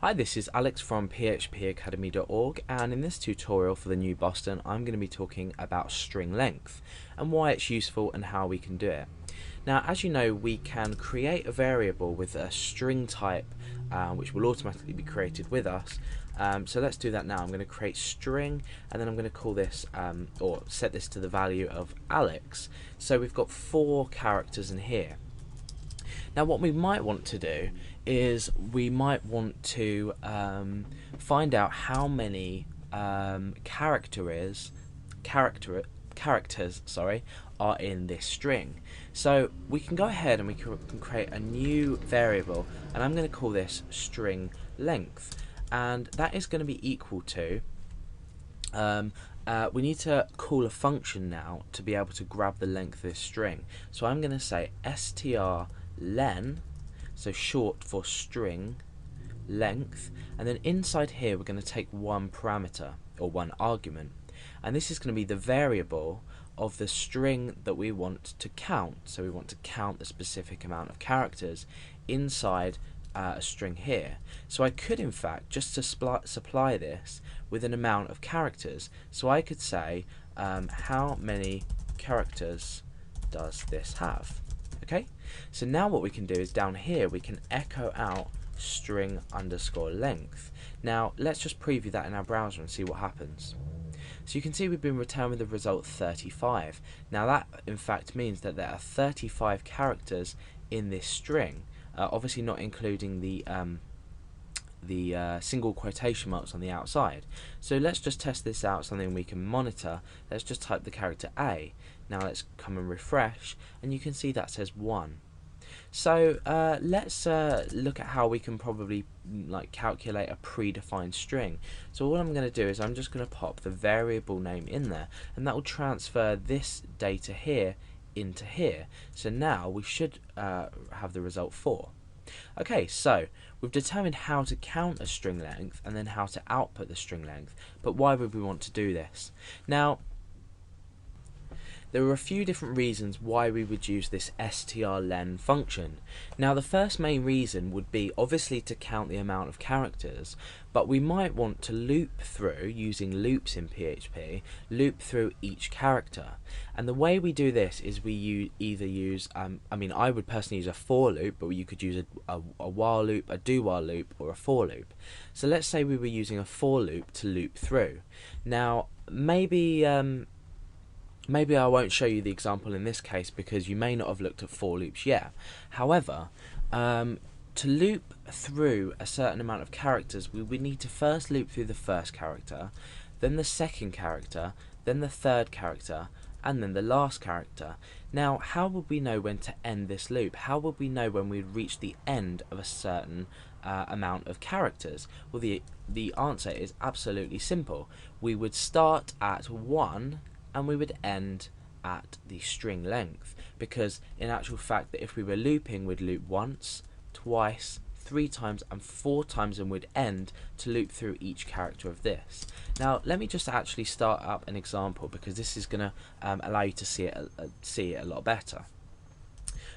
Hi, this is Alex from phpacademy.org, and in this tutorial for the new Boston I'm going to be talking about string length and why it's useful and how we can do it. Now, as you know, we can create a variable with a string type which will automatically be created with us. So let's do that now. I'm going to create string, and then I'm going to call this or set this to the value of Alex. So we've got 4 characters in here. Now what we might want to do is we might want to find out how many characters are in this string. So we can go ahead and we can create a new variable, and I'm going to call this string length, and that is going to be equal to we need to call a function now to be able to grab the length of this string. So I'm going to say strlen, so short for string length, and then inside here we're going to take one parameter or one argument, and this is going to be the variable of the string that we want to count. So we want to count the specific amount of characters inside a string here. So I could in fact just supply this with an amount of characters. So I could say how many characters does this have? Okay, so now what we can do is down here we can echo out string underscore length. Now let's just preview that in our browser and see what happens. So you can see we've been returned with the result 35. Now that in fact means that there are 35 characters in this string, obviously not including the single quotation marks on the outside. So let's just test this out, something we can monitor. Let's just type the character A. Now let's come and refresh, and you can see that says 1. So let's look at how we can probably calculate a predefined string. So all I'm going to do is I'm just going to pop the variable name in there, and that will transfer this data here into here. So now we should have the result 4. Okay, so we've determined how to count a string length and then how to output the string length, but why would we want to do this? Now, there are a few different reasons why we would use this strlen function. Now the first main reason would be obviously to count the amount of characters, but we might want to loop through, using loops in PHP, loop through each character. And the way we do this is we either use, I would personally use a for loop, but you could use a while loop, a do while loop, or a for loop. So let's say we were using a for loop to loop through. Now maybe I won't show you the example in this case because you may not have looked at for loops yet. However, to loop through a certain amount of characters, we would need to first loop through the first character, then the second character, then the third character, and then the last character. Now, how would we know when to end this loop? How would we know when we'd reach the end of a certain amount of characters? Well, the answer is absolutely simple. We would start at 1 and we would end at the string length, because in actual fact that if we were looping, we'd loop once, twice, 3 times and 4 times, and we'd end to loop through each character of this. Now let me just actually start up an example, because this is going to allow you to see it a lot better.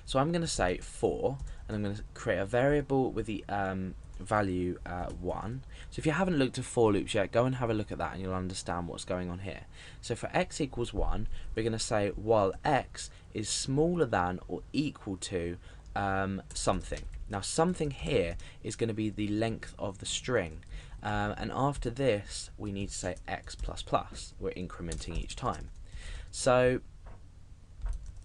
So I'm going to say for, and I'm going to create a variable with the value 1. So if you haven't looked at for loops yet, go and have a look at that and you'll understand what's going on here. So for x equals 1, we're going to say while x is smaller than or equal to something. Now something here is going to be the length of the string, and after this we need to say x plus plus. We're incrementing each time. So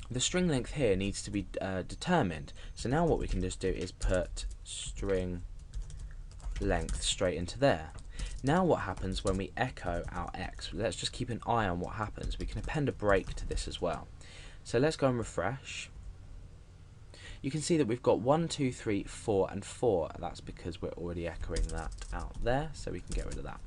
the string length here needs to be determined. So now what we can just do is put string length straight into there. Now what happens when we echo our x? Let's just keep an eye on what happens. We can append a break to this as well. So let's go and refresh. You can see that we've got 1, 2, 3, 4 and 4. That's because we're already echoing that out there, so we can get rid of that.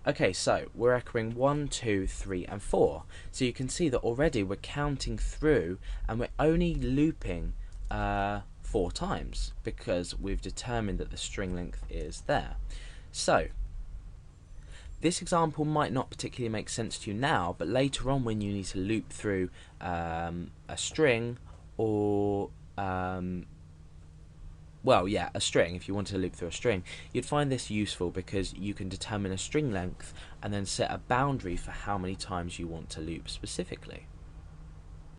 Okay, so we're echoing 1, 2, 3 and 4. So you can see that already we're counting through and we're only looping 4 times because we've determined that the string length is there. So this example might not particularly make sense to you now, but later on when you need to loop through a string or a string, if you wanted to loop through a string, you'd find this useful because you can determine a string length and then set a boundary for how many times you want to loop specifically.